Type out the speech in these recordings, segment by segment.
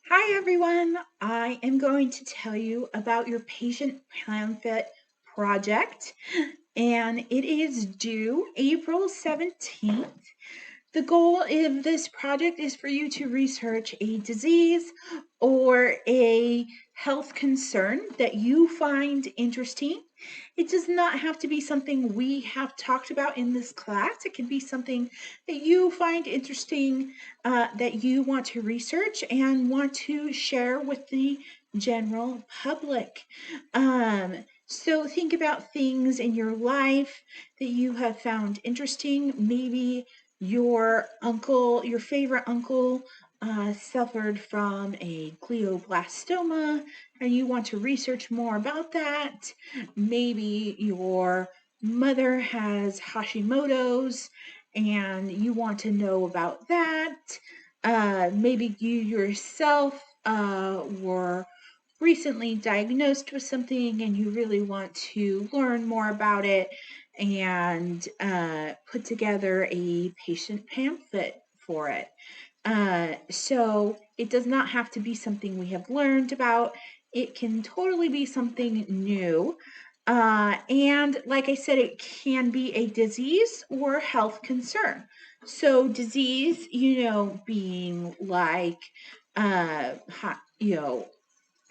Hi everyone, I am going to tell you about your patient pamphlet project, and it is due April 17th. The goal of this project is for you to research a disease or a health concern that you find interesting. It does not have to be something we have talked about in this class. It can be something that you find interesting, that you want to research and want to share with the general public. So think about things in your life that you have found interesting. Maybe your favorite uncle, suffered from a glioblastoma and you want to research more about that. Maybe your mother has Hashimoto's and you want to know about that. Maybe you yourself were recently diagnosed with something and you really want to learn more about it and put together a patient pamphlet for it. So it does not have to be something we have learned about. It can totally be something new. And like I said, it can be a disease or health concern. So disease, being like,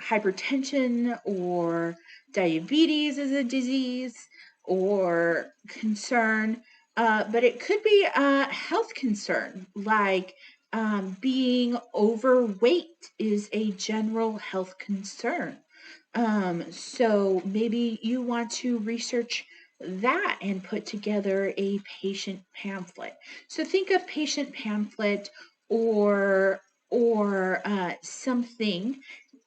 hypertension or diabetes is a disease or concern, but it could be a health concern like being overweight is a general health concern. So maybe you want to research that and put together a patient pamphlet. So think of patient pamphlet or something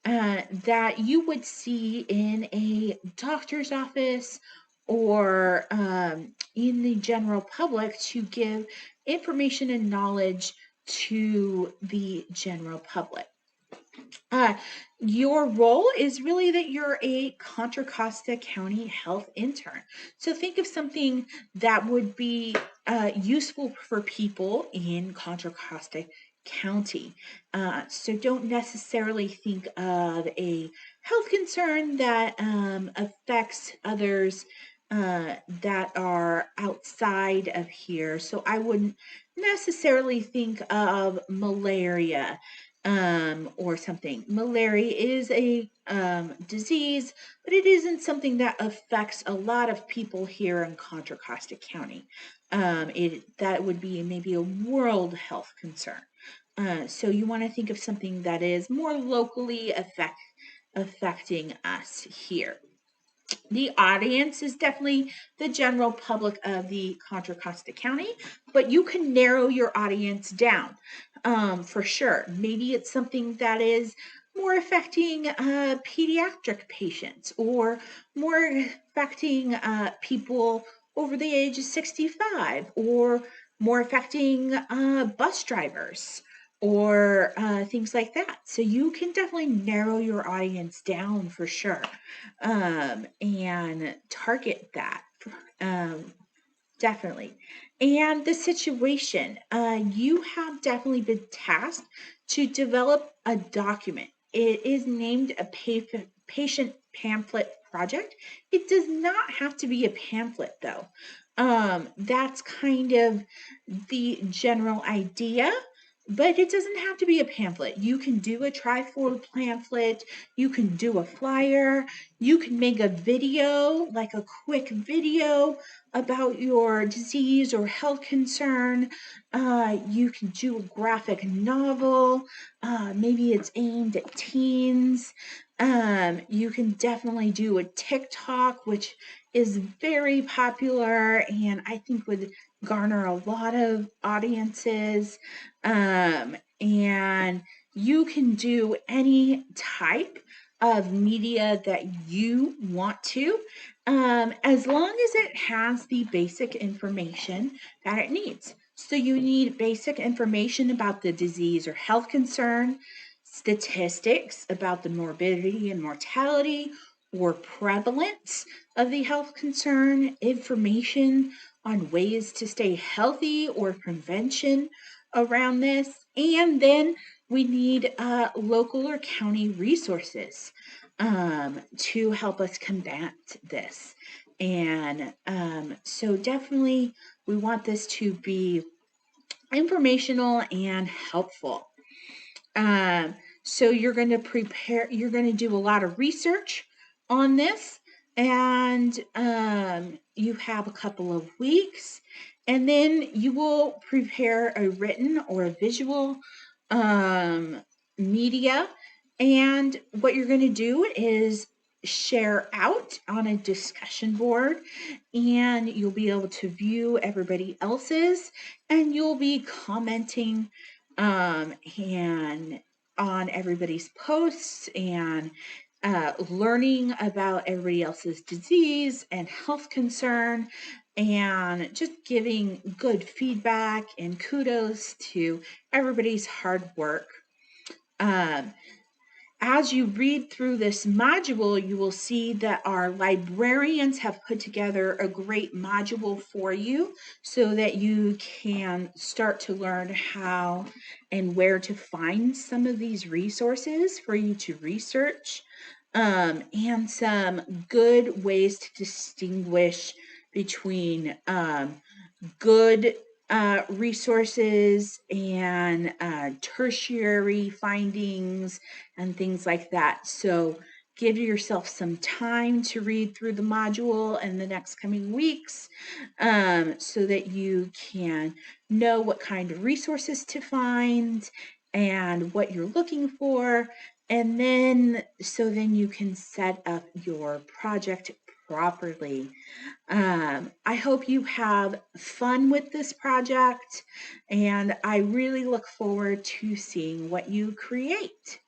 that you would see in a doctor's office or in the general public to give information and knowledge to the general public. Uh, your role is really that you're a Contra Costa County health intern. So think of something that would be useful for people in Contra Costa County. So don't necessarily think of a health concern that affects others that are outside of here. So I wouldn't necessarily think of malaria or something. Malaria is a disease, but it isn't something that affects a lot of people here in Contra Costa County. That would be maybe a world health concern. So you want to think of something that is more locally affecting us here. The audience is definitely the general public of the Contra Costa County, but you can narrow your audience down for sure. Maybe it's something that is more affecting pediatric patients or more affecting people over the age of 65 or more affecting bus drivers or things like that. So you can definitely narrow your audience down for sure and target that. Um, Definitely. And the situation, you have definitely been tasked to develop a document. It is named a patient pamphlet project. It does not have to be a pamphlet, though. That's kind of the general idea, but it doesn't have to be a pamphlet. You can do a trifold pamphlet, you can do a flyer, you can make a video, like a quick video about your disease or health concern. You can do a graphic novel. Maybe it's aimed at teens. You can definitely do a TikTok, which is very popular and I think would garner a lot of audiences. And you can do any type of media that you want to, as long as it has the basic information that it needs. So you need basic information about the disease or health concern, statistics about the morbidity and mortality or prevalence of the health concern, information on ways to stay healthy or prevention around this, and then we need local or county resources to help us combat this. And so definitely we want this to be informational and helpful. Um, so you're going to you're going to do a lot of research on this, and you have a couple of weeks, and then you will prepare a written or a visual um, media. And what you're going to do is share out on a discussion board, and you'll be able to view everybody else's, and you'll be commenting and on everybody's posts, and learning about everybody else's disease and health concern, and just giving good feedback and kudos to everybody's hard work. Um, as you read through this module, you will see that our librarians have put together a great module for you so that you can start to learn how and where to find some of these resources for you to research, and some good ways to distinguish between good resources and tertiary findings and things like that. So give yourself some time to read through the module in the next coming weeks, so that you can know what kind of resources to find and what you're looking for. And then you can set up your project properly. I hope you have fun with this project, and I really look forward to seeing what you create.